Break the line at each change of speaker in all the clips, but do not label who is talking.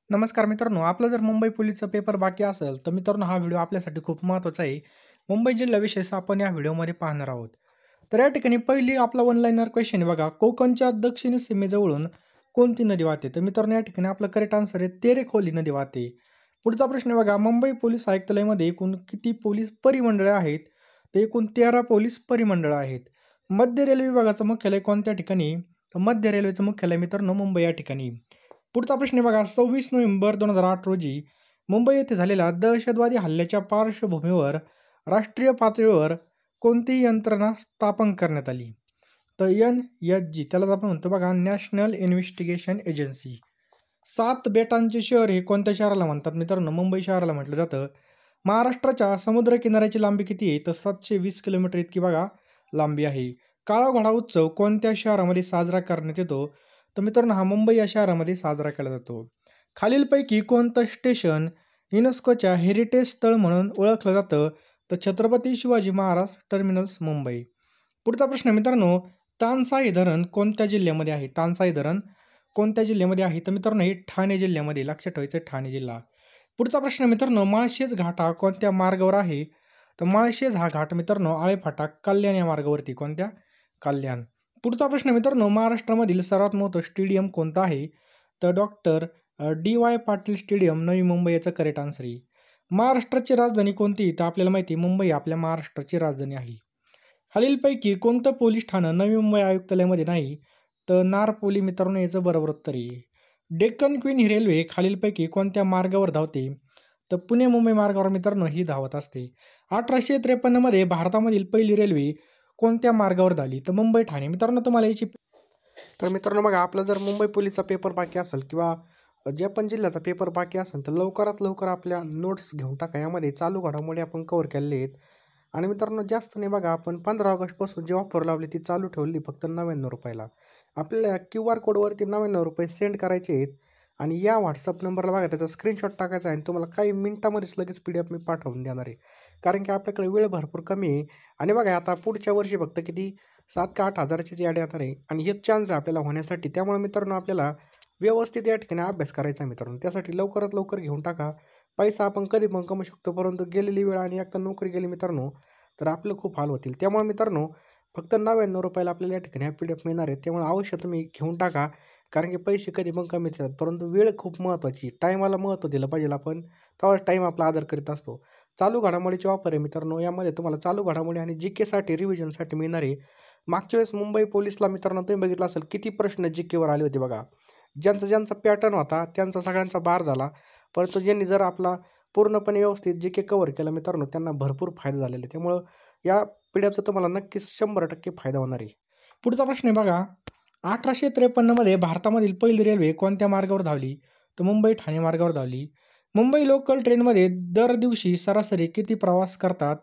नमस्कार मित्रांनो, आपला जर मुंबई पोलीसचा पेपर बाकी असेल, तर मित्रांनो हा व्हिडिओ आपल्यासाठी खूप महत्त्वाचा आहे. मुंबई जिल्ह्याविषयीच आपण या व्हिडिओमध्ये पाहणार आहोत. तर या ठिकाणी पहिली आपला वन लाइनर क्वेश्चन आहे बघा, कोकणच्या दक्षिणी सीमेजवळून कोणती नदी वाहते? तर मित्रांनो या ठिकाणी आपलं करेक्ट आन्सर आहे तेरेखोल ही नदी वाहते. पुढचा प्रश्न आहे बघा, मुंबई पोलीस आयुक्तालयामध्ये एकूण किती पोलीस परिमंडळे आहेत? तर एकूण 13 पोलीस परिमंडळं आहेत. मध्य रेल्वे विभागाचं मुख्यालय कोणत्या ठिकाणी? तर मध्य रेल्वेचं मुख्यालय मित्रांनो मुंबई या ठिकाणी. पुढचा प्रश्न आहे बघा, 26 नोव्हेंबर 2008 रोजी मुंबई येथे झालेल्या दहशतवादी हल्ल्याच्या पार्श्वभूमीवर राष्ट्रीय पातळीवर कोणती यंत्रणा स्थापन करण्यात आली? तर NSG त्यालाच आपण म्हणतो बघा, नॅशनल इन्व्हेस्टिगेशन एजन्सी. 7 बेटांचे शहर हे कोणत्या शहराला म्हणतात मित्रांनो? मुंबई शहराला म्हटलं जातं. महाराष्ट्राच्या समुद्र किनाऱ्याची लांबी किती आहे? तर 720 किलोमीटर इतकी बघा लांबी आहे. काळा घोडा उत्सव कोणत्या शहरामध्ये साजरा करण्यात येतो? तर मित्रांनो हा मुंबई या शहरामध्ये साजरा केला जातो. खालीलपैकी कोणतं स्टेशन युनेस्कोच्या हेरिटेज स्थळ म्हणून ओळखलं जातं? तर छत्रपती शिवाजी महाराज टर्मिनल्स मुंबई. पुढचा प्रश्न आहे मित्रांनो, तानसाई धरण कोणत्या जिल्ह्यामध्ये आहे? तानसाई धरण कोणत्या जिल्ह्यामध्ये आहे? तर मित्रांनो हे ठाणे जिल्ह्यामध्ये, लक्षात ठेवायचं ठाणे जिल्हा. पुढचा प्रश्न आहे मित्रांनो, माळशेज घाट हा कोणत्या मार्गावर आहे? तर माळशेज हा घाट मित्रांनो आळेफाटा कल्याण या मार्गावरती. कोणत्या? कल्याण. पुढचा प्रश्न आहे मित्रांनो, महाराष्ट्रामधील सर्वात मोठं स्टेडियम कोणतं आहे? तर doctor DY Patil stadium Navi Mumbai याचं करेक्ट आन्सर आहे. महाराष्ट्राची राजधानी कोणती? तर आपल्याला माहिती आहे मुंबई आपल्या महाराष्ट्राची राजधानी आहे. खालीलपैकी कोणतं पोलीस ठाणं नवी मुंबई आयुक्तालयामध्ये नाही? तर नारपोली मित्रांनो याचं बरोबर उत्तर आहे. डेक्कन क्वीन ही रेल्वे खालीलपैकी कोणत्या मार्गावर धावते? तर पुणे मुंबई मार्गावर मित्रांनो ही धावत असते. 1853 मध्ये भारतामधील पहिली रेल्वे कोणत्या मार्गावर धावली? तर मुंबई ठाणे. मित्रांनो तुम्हाला याची तर मित्रांनो बघा, आपला जर मुंबई पोलीसचा पेपर बाकी असेल किंवा जे पण जिल्ह्याचा पेपर बाकी असेल, तर लवकरात लवकर आपल्या नोट्स घेऊन टाका. यामध्ये चालू घडामोडी आपण कव्हर केलेले आहेत. आणि मित्रांनो जास्त नाही बघा, आपण 15 ऑगस्टपासून जी ऑफर लावली ती चालू ठेवली फक्त ₹99. आपल्याला QR कोडवरती ₹99 सेंड करायचे आहेत आणि या व्हॉट्सअप नंबरला बघा त्याचा स्क्रीनशॉट टाकायचा आहे आणि तुम्हाला काही मिनिटामध्येच लगेच PDF मी पाठवून देणार आहे. कारण की आपल्याकडे वेळ भरपूर कमी आहे. आणि बघा आता पुढच्या वर्षी फक्त किती 7 का 8 हजाराचीच ॲड येणार आहे आणि हेच चान्स आहे आपल्याला होण्यासाठी. त्यामुळे मित्रांनो आपल्याला व्यवस्थित या ठिकाणी अभ्यास करायचा आहे मित्रांनो. त्यासाठी लवकरात लवकर घेऊन टाका. पैसा आपण कधी पण कमवू शकतो, परंतु गेलेली वेळ आणि एकदा नोकरी गेली मित्रांनो तर आपलं खूप हाल होतील. त्यामुळे मित्रांनो फक्त ₹99 आपल्याला या ठिकाणी हा PDF मिळणार आहे. त्यामुळे अवश्य तुम्ही घेऊन टाका. कारण की पैसे कधी पण कमी येतात, परंतु वेळ खूप महत्त्वाची. टाईमाला महत्त्व दिलं पाहिजे आपण, तेव्हाच टाईम आपला आदर करीत असतो. चालू घडामोडीची ऑफर आहे मित्रांनो. यामध्ये तुम्हाला चालू घडामोडी आणि GKसाठी रिव्हिजनसाठी मिळणार आहे. मागच्या वेळेस मुंबई पोलीसला मित्रांनो तुम्ही बघितलं असेल किती प्रश्न GKवर आले होते बघा. ज्यांचा पॅटर्न होता त्यांचा सगळ्यांचा बार झाला. परंतु ज्यांनी जर आपला पूर्णपणे व्यवस्थित GK कव्हर केलं मित्रांनो त्यांना भरपूर फायदा झालेला आहे. त्यामुळं या PDFचा तुम्हाला नक्कीच 100% फायदा होणार आहे. पुढचा प्रश्न आहे बघा, 1853 मध्ये भारतामधील पहिली रेल्वे कोणत्या मार्गावर धावली? तर मुंबई ठाणे मार्गावर धावली. मुंबई लोकल ट्रेनमध्ये दर दिवशी सरासरी किती प्रवास करतात?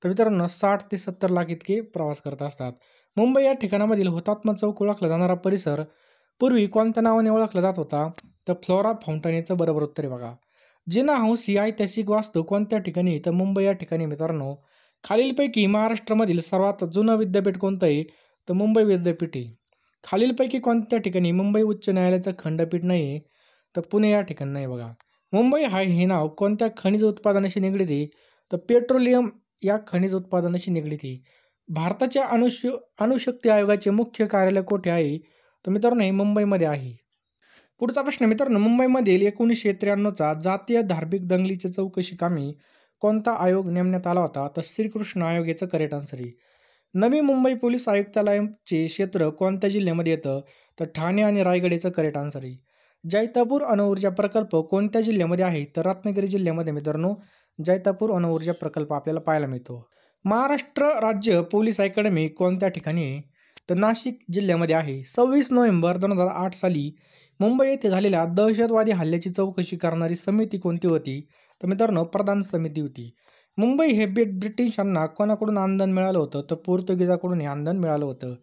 तर मित्रांनो 60 ते 70 लाख इतके प्रवास करत असतात. मुंबई या ठिकाणामधील हुतात्मा चौक ओळखला जाणारा परिसर पूर्वी कोणत्या नावाने ओळखला जात होता? तर फ्लोरा फाउंटन याचं बरोबर उत्तर आहे बघा. जिना हाऊस ही ऐतिहासिक वास्तू कोणत्या ठिकाणी? तर मुंबई या ठिकाणी मित्रांनो. खालीलपैकी महाराष्ट्रामधील सर्वात जुनं विद्यापीठ कोणतं आहे? तर मुंबई विद्यापीठ आहे. खालीलपैकी कोणत्या ठिकाणी मुंबई उच्च न्यायालयाचं खंडपीठ नाही आहे? तर पुणे या ठिकाणी नाही बघा. मुंबई हे नाव कोणत्या खनिज उत्पादनाशी निगडीत आहे? तर पेट्रोलियम या खनिज उत्पादनाशी निगडीत आहे. भारताच्या अणुशक्ती आयोगाचे मुख्य कार्यालय कुठे आहे? तर मित्रांनो हे मुंबईमध्ये आहे. पुढचा प्रश्न मित्रांनो, मुंबईमधील 1993चा जातीय धार्मिक दंगलीची चौकशी कामी कोणता आयोग नेमण्यात आला होता? तर श्रीकृष्ण आयोग याचं करेक्ट आन्सर आहे. नवी मुंबई पोलीस आयुक्तालयाचे क्षेत्र कोणत्या जिल्ह्यामध्ये येतं? तर ठाणे आणि रायगड याचं करेक्ट आन्सर आहे. जैतापूर अणुऊर्जा प्रकल्प कोणत्या जिल्ह्यामध्ये आहे? तर रत्नागिरी जिल्ह्यामध्ये मित्रांनो जैतापूर अणुऊर्जा प्रकल्प आपल्याला पाहायला मिळतो. महाराष्ट्र राज्य पोलीस अकॅडमी कोणत्या ठिकाणी आहे? तर नाशिक जिल्ह्यामध्ये आहे. 26 नोव्हेंबर 2008 साली मुंबई येथे झालेल्या दहशतवादी हल्ल्याची चौकशी करणारी समिती कोणती होती? तर मित्रांनो प्रधान समिती होती. मुंबई हे ब्रिटिशांना कोणाकडून अनुदान मिळालं होतं? तर पोर्तुगीजाकडून हे अनुदान मिळालं होतं.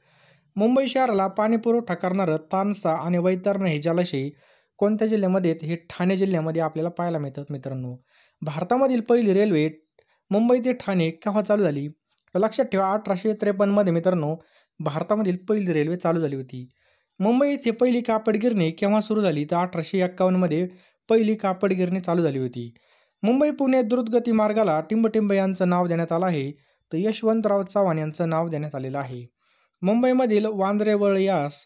मुंबई शहराला पाणीपुरवठा करणारं तानसा आणि वैतरणा हे जलाशय कोणत्या जिल्ह्यामध्ये आहेत? हे ठाणे जिल्ह्यामध्ये आपल्याला पाहायला मिळतात मित्रांनो. भारतामधील पहिली रेल्वे मुंबई ते ठाणे केव्हा चालू झाली? तर लक्षात ठेवा 1853 मध्ये मित्रांनो भारतामधील पहिली रेल्वे चालू झाली होती. मुंबई येथे पहिली कापड गिरणी केव्हा सुरू झाली? तर 1851 मध्ये पहिली कापड गिरणी चालू झाली होती? मुंबई पुणे द्रुतगती मार्गाला टिंबटिंब यांचं नाव देण्यात आलं आहे, तर यशवंतराव चव्हाण यांचं नाव देण्यात आलेलं आहे. मुंबईमधील वांद्रे यास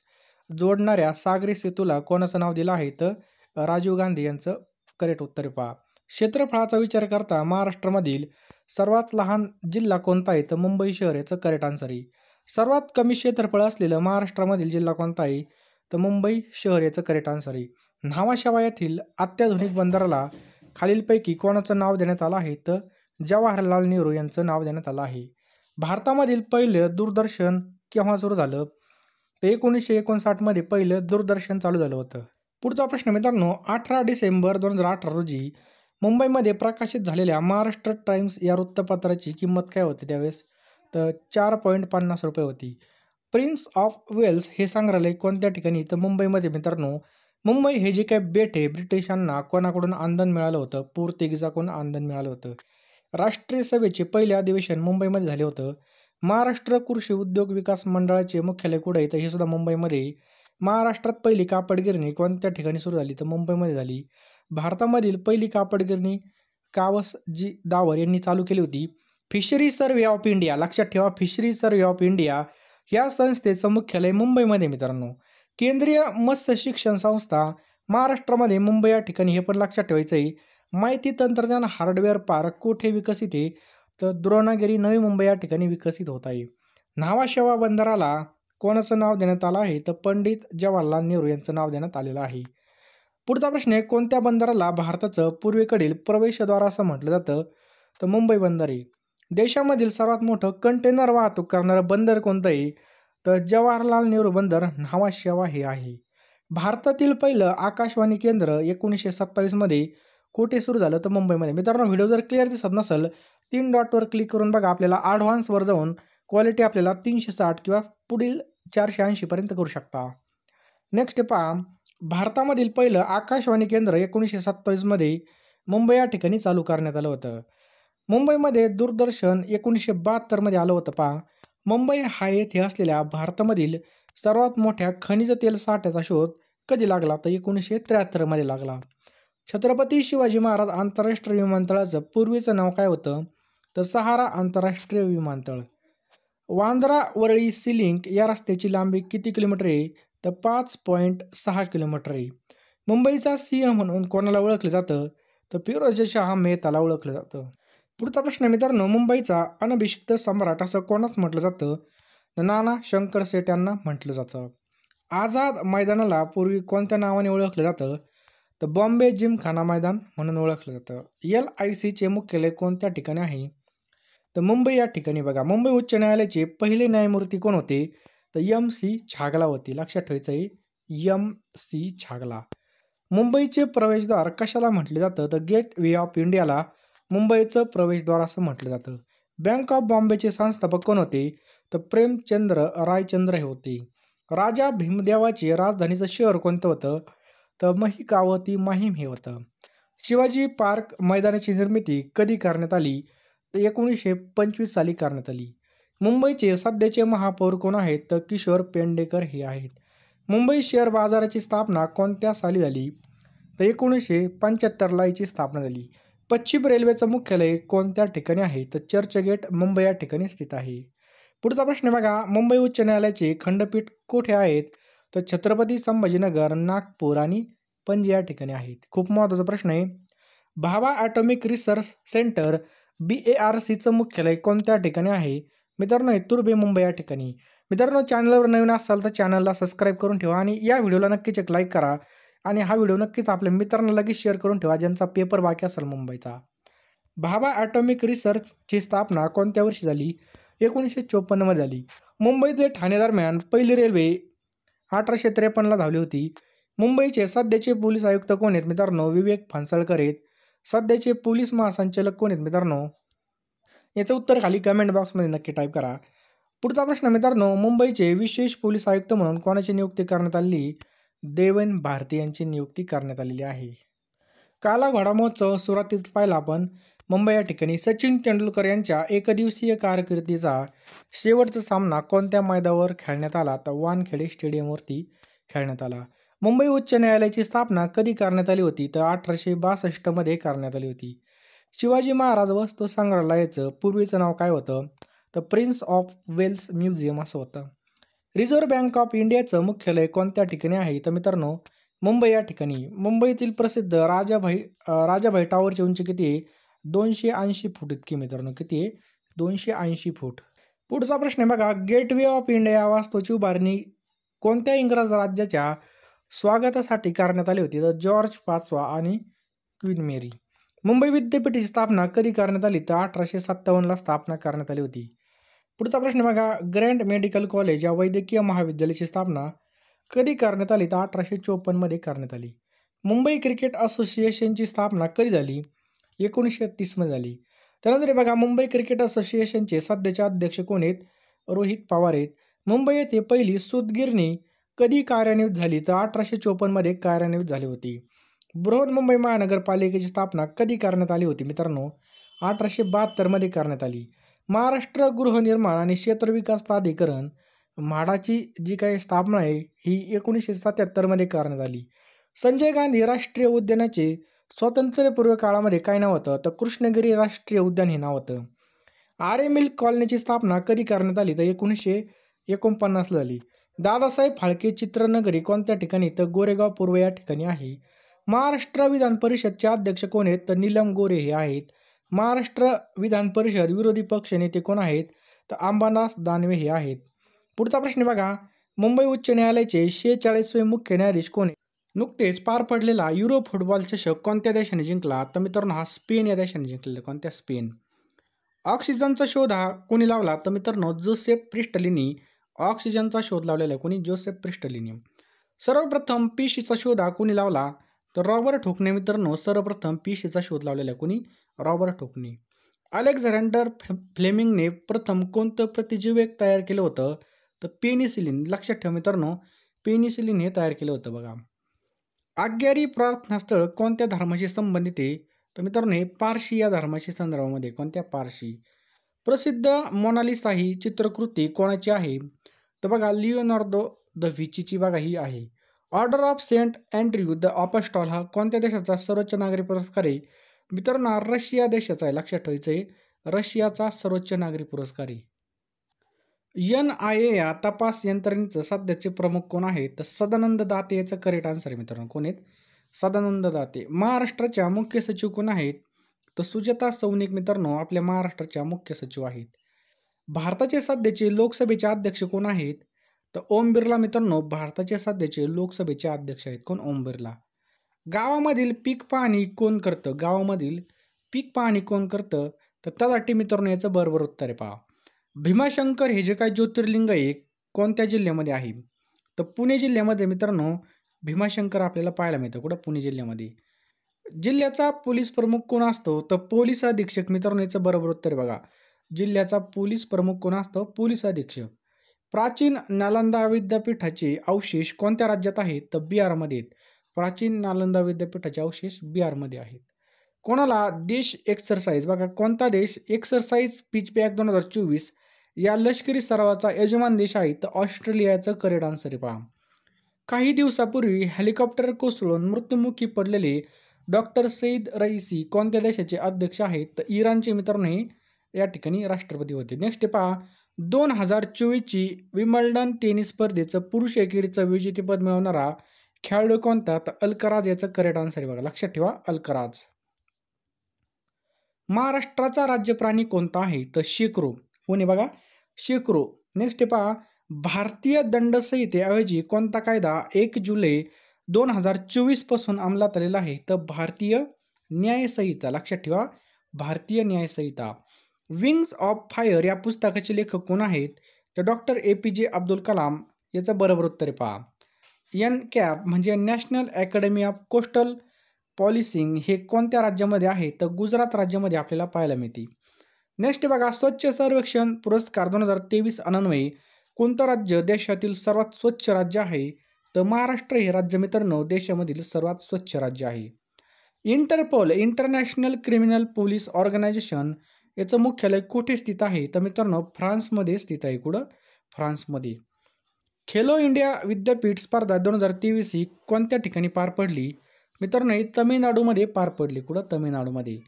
जोडणाऱ्या सागरी सेतूला कोणाचं नाव दिलं आहे, तर राजीव गांधी यांचं करेक्ट उत्तर पहा. क्षेत्रफळाचा विचार करता महाराष्ट्रामधील सर्वात लहान जिल्हा कोणता आहे, तर मुंबई शहर याचं करेक्ट आन्सर आहे. सर्वात कमी क्षेत्रफळ असलेलं महाराष्ट्रामधील जिल्हा कोणता आहे, तर मुंबई शहर याचं करेक्ट आन्सर आहे. न्हावाशेवा येथील अत्याधुनिक बंदराला खालीलपैकी कोणाचं नाव देण्यात आलं आहे, तर जवाहरलाल नेहरू यांचं नाव देण्यात आलं आहे. भारतामधील पहिलं दूरदर्शन केव्हा सुरू झालं, तर 1959 पहिलं दूरदर्शन चालू झालं होतं. पुढचा प्रश्न मित्रांनो, 18 डिसेंबर 2018 रोजी मुंबईमध्ये प्रकाशित झालेल्या महाराष्ट्र टाइम्स या वृत्तपत्राची किंमत काय होती त्यावेळेस, तर 4.50 रुपये होती. प्रिन्स ऑफ वेल्स हे संग्रहालय कोणत्या ठिकाणी, तर मुंबईमध्ये मित्रांनो. मुंबई हे जे काही बेट आहे, ब्रिटिशांना कोणाकडून आंदण मिळालं होतं, पोर्तुगीजाकडून आंदण मिळालं होतं. राष्ट्रीय सभेचे पहिले अधिवेशन मुंबईमध्ये झाले होतं. महाराष्ट्र कृषी उद्योग विकास मंडळाचे मुख्यालय कुठे आहे, तर हे सुद्धा मुंबईमध्ये. महाराष्ट्रात पहिली कापड गिरणी कोणत्या ठिकाणी सुरू झाली, तर मुंबईमध्ये झाली. भारतामधील पहिली कापड गिरणी कावसजी दावर यांनी चालू केली होती. फिशरी सर्व्हे ऑफ इंडिया, लक्षात ठेवा, फिशरी सर्व्हे ऑफ इंडिया या संस्थेचं मुख्यालय मुंबईमध्ये मित्रांनो. केंद्रीय मत्स्य शिक्षण संस्था महाराष्ट्रामध्ये मुंबई या ठिकाणी, हे पण लक्षात ठेवायचं आहे. माहिती तंत्रज्ञान हार्डवेअर पार्क कुठे विकसित आहे, तर द्रोणागिरी नवी मुंबई या ठिकाणी विकसित होत आहे. न्हावाशेवा बंदराला कोणाचं नाव देण्यात आलं आहे, तर पंडित जवाहरलाल नेहरू यांचं नाव देण्यात आलेलं आहे. पुढचा प्रश्न आहे, कोणत्या बंदराला भारताचं पूर्वेकडील प्रवेशद्वार असं म्हटलं जातं, तर मुंबई बंदर आहे. देशामधील सर्वात मोठं कंटेनर वाहतूक करणारं बंदर कोणतं आहे, तर जवाहरलाल नेहरू बंदर न्हावाशेवा हे आहे. भारतातील पहिलं आकाशवाणी केंद्र 1927 कुठे सुरू झालं, तर मुंबईमध्ये. मित्रांनो, व्हिडिओ जर क्लिअर दिसत नसेल, 3 डॉटवर क्लिक करून बघा. आपल्याला ॲडव्हान्सवर जाऊन क्वालिटी आपल्याला 360 किंवा पुढील 480 पर्यंत करू शकता. नेक्स्ट पहा, भारतामधील पहिलं आकाशवाणी केंद्र 1927 मुंबई या ठिकाणी चालू करण्यात आलं होतं. मुंबईमध्ये दूरदर्शन 1972 आलं होतं. पहा, मुंबई हा येथे असलेल्या भारतामधील सर्वात मोठ्या खनिज तेल साठ्याचा शोध कधी लागला, तर 1973 लागला. छत्रपती शिवाजी महाराज आंतरराष्ट्रीय विमानतळाचं पूर्वीचं नाव काय होतं, तर सहारा आंतरराष्ट्रीय विमानतळ. वांद्रा वरळी सी लिंक या रस्त्याची लांबी किती किलोमीटर आहे, तर 5.6 किलोमीटर आहे. मुंबईचा सिंह म्हणून कोणाला ओळखलं जातं, तर फिरोजशाह मेहताला ओळखलं जातं. पुढचा प्रश्न मित्रांनो, मुंबईचा अनभिषिक्त सम्राट असं कोणाच म्हटलं जातं, तर नाना शंकरशेठ यांना म्हटलं जातं. आझाद मैदानाला पूर्वी कोणत्या नावाने ओळखलं जातं, तर बॉम्बे जिमखाना मैदान म्हणून ओळखलं जातं. LICचे मुख्यालय कोणत्या ठिकाणी आहे, तर मुंबई या ठिकाणी. बघा, मुंबई उच्च न्यायालयाचे पहिले न्यायमूर्ती कोण होते, तर MC छागला होते. लक्षात ठेवायचं आहे, MC छागला. मुंबईचे प्रवेशद्वार कशाला म्हटले जातं, तर गेट वे ऑफ इंडियाला मुंबईचं प्रवेशद्वार असं म्हटलं जातं. बँक ऑफ बॉम्बेचे संस्थापक कोण होते, तर प्रेमचंद्र रायचंद्र हे होते. राजा भीमदेवाचे राजधानीचं शहर कोणतं होतं, तर महिकावती माहीम हे होतं. शिवाजी पार्क मैदानाची निर्मिती कधी करण्यात आली, तर 1925 साली करण्यात आली. मुंबईचे सध्याचे महापौर कोण आहेत, तर किशोर पेडणेकर हे आहेत. मुंबई शेअर बाजाराची स्थापना कोणत्या साली झाली, तर 1975 याची स्थापना झाली. पश्चिम रेल्वेचं मुख्यालय कोणत्या ठिकाणी आहे, तर चर्चगेट मुंबई या ठिकाणी स्थित आहे. पुढचा प्रश्न बघा, मुंबई उच्च न्यायालयाचे खंडपीठ कुठे आहेत, तर छत्रपती संभाजीनगर, नागपूर आणि पणजी या ठिकाणी आहेत. खूप महत्त्वाचा प्रश्न आहे. भाभा ॲटॉमिक रिसर्च सेंटर BARCचं मुख्यालय कोणत्या ठिकाणी आहे, मित्रांनो, तुर्भे मुंबई या ठिकाणी. मित्रांनो, चॅनलवर नवीन असाल तर चॅनलला सबस्क्राईब करून ठेवा आणि या व्हिडिओला नक्कीच एक लाईक करा आणि हा व्हिडिओ नक्कीच आपल्या मित्रांना लगेच शेअर करून ठेवा ज्यांचा पेपर बाकी असेल मुंबईचा. भाभा ॲटॉमिक रिसर्चची स्थापना कोणत्या वर्षी झाली, 1954 झाली. मुंबई ते ठाणे दरम्यान पहिली रेल्वे 1853 धावली होती. मुंबईचे सध्याचे पोलीस आयुक्त कोण आहेत, मित्रांनो, विवेक फणसळकर आहेत. सध्याचे पोलीस महासंचालक कोण आहेत, मित्रांनो, याचं उत्तर खाली कमेंट बॉक्समध्ये नक्की टाईप करा. पुढचा प्रश्न मित्रांनो, मुंबईचे विशेष पोलीस आयुक्त म्हणून कोणाची नियुक्ती करण्यात आली, देवेन भारती यांची नियुक्ती करण्यात आलेली आहे. काला घोडा महोत्सव सुरुवातीस पाहिला आपण मुंबई या ठिकाणी. सचिन तेंडुलकर यांच्या एकदिवसीय कारकिर्दीचा शेवटचा सामना कोणत्या मैदानावर खेळण्यात आला, तर वानखेडे स्टेडियमवरती खेळण्यात आला. मुंबई उच्च न्यायालयाची स्थापना कधी करण्यात आली होती? तर 1862 मध्ये करण्यात आली होती. शिवाजी महाराज वस्तू संग्रहालयाचं पूर्वीचं नाव काय होतं? तर प्रिन्स ऑफ वेल्स म्युझियम असं होतं. रिझर्व्ह बँक ऑफ इंडियाचं मुख्यालय कोणत्या ठिकाणी आहे? तर मित्रांनो, मुंबई या ठिकाणी. मुंबईतील प्रसिद्ध राजाभाई टॉवरची उंची किती आहे? 280 फूट इतकी मित्रांनो. किती आहे? 280 फूट. पुढचा प्रश्न आहे बघा, गेटवे ऑफ इंडिया वास्तूची उभारणी कोणत्या इंग्रज राज्याच्या स्वागतासाठी करण्यात आली होती? तर जॉर्ज 5वा आणि क्वीन मेरी. मुंबई विद्यापीठाची स्थापना कधी करण्यात आली? तर 1857ला स्थापना करण्यात आली होती. पुढचा प्रश्न बघा, ग्रँड मेडिकल कॉलेज या वैद्यकीय महाविद्यालयाची स्थापना कधी करण्यात आली? तर 1854 मध्ये करण्यात आली. मुंबई क्रिकेट असोसिएशनची स्थापना कधी झाली? 1930 मध्ये झाली. त्यानंतर बघा, मुंबई क्रिकेट असोसिएशनचे सध्याचे अध्यक्ष कोण आहेत? रोहित पवार आहेत. मुंबई येथे पहिली सूतगिरणी कधी कार्यान्वित झाली? तर 1854 मध्ये कार्यान्वित झाली होती. बृहन्मुंबई महानगरपालिकेची स्थापना कधी करण्यात आली होती मित्रांनो? 1872 मध्ये करण्यात आली. महाराष्ट्र गृहनिर्माण आणि क्षेत्र विकास प्राधिकरण म्हाडाची जी काही स्थापना आहे ही 1977 मध्ये करण्यात आली. संजय गांधी राष्ट्रीय उद्यानाचे स्वातंत्र्यपूर्व काळामध्ये काय नाव होतं? तर कृष्णगिरी राष्ट्रीय उद्यान हे नाव होतं. आरे मिल्क कॉलनीची स्थापना कधी करण्यात आली? तर 1949 झाली. दादासाहेब फाळके चित्रनगरी कोणत्या ठिकाणी? तर गोरेगाव पूर्व या ठिकाणी आहे. महाराष्ट्र विधान परिषदचे अध्यक्ष कोण आहेत? तर नीलम गोरे हे आहेत. महाराष्ट्र विधान परिषद विरोधी पक्ष नेते कोण आहेत? तर अंबादास दानवे हे आहेत. पुढचा प्रश्न बघा, मुंबई उच्च न्यायालयाचे 46वे मुख्य न्यायाधीश कोण आहेत? नुकतेच पार पडलेला युरो फुटबॉल चषक कोणत्या देशाने जिंकला? तर मित्रांनो, हा स्पेन या देशाने जिंकलेला. कोणत्या? स्पेन. ऑक्सिजनचा शोध हा कोणी लावला? तर मित्रांनो, जोसेफ प्रिस्टलीनी ऑक्सिजनचा शोध लावलेला आहे. कोणी? जोसेफ प्रिस्टलीनी. सर्वप्रथम पीसीचा शोध हा कोणी लावला? तर रॉबर्ट हुकने मित्रांनो सर्वप्रथम पीसीचा शोध लावलेला आहे. कोणी? रॉबर्ट हुकने. अलेक्झांडर फ्लेमिंगने प्रथम कोणतं प्रतिजैविक तयार केलं होतं? तर पेनिसिलिन. लक्षात ठेवा मित्रांनो, पेनिसिलिन हे तयार केलं होतं बघा. आग्यारी प्रार्थनास्थळ कोणत्या धर्माशी संबंधित आहे? तर मित्रांनो, हे पारशी या धर्माशी संदर्भामध्ये. कोणत्या? पारशी. प्रसिद्ध मोनालिसा ही चित्रकृती कोणाची आहे? तर बघा, लिओनार्दो द व्हिंचीची बघा ही आहे. Order of Saint Andrew the apostle हा कोणत्या देशाचा सर्वोच्च नागरी पुरस्कार आहे? मित्रांनो, रशिया देशाचा आहे. लक्षात ठेवायचं आहे, रशियाचा सर्वोच्च नागरी पुरस्कार आहे. NIA या तपास यंत्रणेचं सध्याचे प्रमुख कोण आहेत? तर सदानंद दाते याचं करेक्ट आन्सर आहे मित्रांनो. कोण आहेत? सदानंद दाते. महाराष्ट्राच्या मुख्य सचिव कोण आहेत? तर सुजाता सौनिक मित्रांनो आपल्या महाराष्ट्राच्या मुख्य सचिव आहेत. भारताचे सध्याचे लोकसभेचे अध्यक्ष कोण आहेत? तर ओम बिर्ला मित्रांनो भारताचे सध्याचे लोकसभेचे अध्यक्ष आहेत. कोण? ओम बिर्ला. गावामधील पीक पाहणी कोण करतं? गावामधील पीक पाहणी कोण करतं? तर त्यासाठी मित्रांनो याचं बरोबर उत्तर आहे पहा. भीमाशंकर हे जे काही ज्योतिर्लिंग आहे कोणत्या जिल्ह्यामध्ये आहे? तर पुणे जिल्ह्यामध्ये मित्रांनो भीमाशंकर आपल्याला पाहायला मिळतं. कुठं? पुणे जिल्ह्यामध्ये. जिल्ह्याचा पोलीस प्रमुख कोण असतो? तर पोलीस अधीक्षक मित्रांनो याचं बरोबर उत्तर बघा. जिल्ह्याचा पोलीस प्रमुख कोण असतो? पोलीस अधीक्षक. प्राचीन नालंदा विद्यापीठाचे अवशेष कोणत्या राज्यात आहेत? तर बिहारमध्ये आहेत. प्राचीन नालंदा विद्यापीठाचे अवशेष बिहारमध्ये आहेत. कोणाला देश एक्सरसाइज बघा कोणता देश एक्सरसाइज पिच बॅक 2024 या लष्करी सरावाचा यजमान देश आहे? तर ऑस्ट्रेलियाचं करेक्ट आन्सर आहे पहा. काही दिवसापूर्वी हेलिकॉप्टर कोसळून मृत्युमुखी पडलेले डॉक्टर सईद रईसी कोणत्या देशाचे अध्यक्ष आहेत? तर इराणचे मित्रांनो हे या ठिकाणी राष्ट्रपती होते. नेक्स्ट पहा, 2024ची विम्बल्डन टेनिस स्पर्धेचं पुरुष एकेरीचं विजेतेपद मिळवणारा खेळाडू कोणता? तर अल्कराज याचं करेक्ट आन्सर आहे बघा. लक्षात ठेवा, अल्कराज. महाराष्ट्राचा राज्य प्राणी कोणता आहे? तर शेकरू. कोणी? बघा, शेकरू. नेक्स्ट पहा, भारतीय दंड संहितेऐवजी कोणता कायदा 1 जुलै 2024 पासून अंमलात आलेला आहे? तर भारतीय न्याय संहिता. लक्षात ठेवा, भारतीय न्याय संहिता. विंग्स ऑफ फायर या पुस्तकाचे लेखक कोण आहेत? तर डॉक्टर APJ अब्दुल कलाम याचं बरोबर उत्तर आहे पहा. NCAP म्हणजे national academy of coastal policing हे कोणत्या राज्यामध्ये आहे? तर गुजरात राज्यामध्ये आपल्याला पाहायला मिळते. नेक्स्ट बघा, स्वच्छ सर्वेक्षण पुरस्कार 2023 अन्वये कोणतं राज्य देशातील सर्वात स्वच्छ राज्य आहे? तर महाराष्ट्र हे राज्य मित्रांनो देशामधील सर्वात स्वच्छ राज्य आहे. Interpol international criminal police organisation याचं मुख्यालय कुठे स्थित आहे? तर मित्रांनो फ्रान्समध्ये स्थित आहे. कुठं? फ्रान्समध्ये. खेलो इंडिया विद्यापीठ स्पर्धा 2023 ही कोणत्या ठिकाणी पार पडली? मित्रांनो ही तमिळनाडूमध्ये पार पडली. कुठं? तमिळनाडूमध्ये.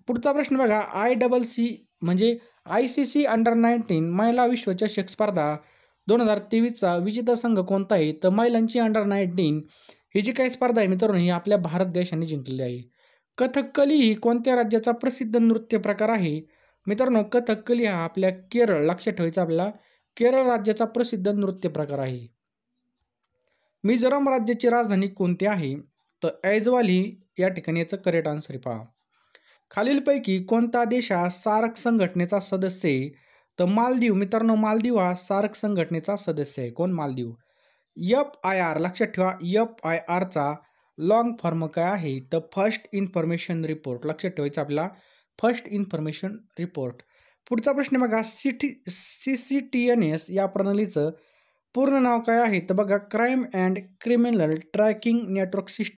पुढचा प्रश्न बघा, ICC म्हणजे ICC अंडर-19 महिला विश्वचषक स्पर्धा 2023चा विजेता संघ कोणता आहे? तर महिलांची अंडर-19 ही जी काही स्पर्धा आहे मित्रांनो ही आपल्या भारत देशाने जिंकलेली आहे. कथकली ही कोणत्या राज्याचा प्रसिद्ध नृत्य प्रकार आहे? मित्रांनो कथकली हा आपल्या केरळ, लक्षात ठेवायचा आपल्याला, केरळ राज्याचा प्रसिद्ध नृत्य प्रकार आहे. मिझोराम राज्याची राजधानी कोणती आहे? तर ऐझवाल ही या ठिकाणी याचं करेक्ट आन्सर आहे पहा. खालीलपैकी कोणता देश हा सार्क संघटनेचा सदस्य आहे? तर मालदीव. मित्रांनो मालदीव हा सार्क संघटनेचा सदस्य आहे. कोण? मालदीव. FIR लक्षात ठेवा, FIRचा लॉंग फॉर्म काय आहे? तर फर्स्ट इन्फॉर्मेशन रिपोर्ट. लक्षात ठेवायचं आपल्याला, फर्स्ट इन्फॉर्मेशन रिपोर्ट. पुढचा प्रश्न बघा, CCTNS या प्रणालीचं पूर्ण नाव काय आहे? तर बघा, crime and criminal tracking network system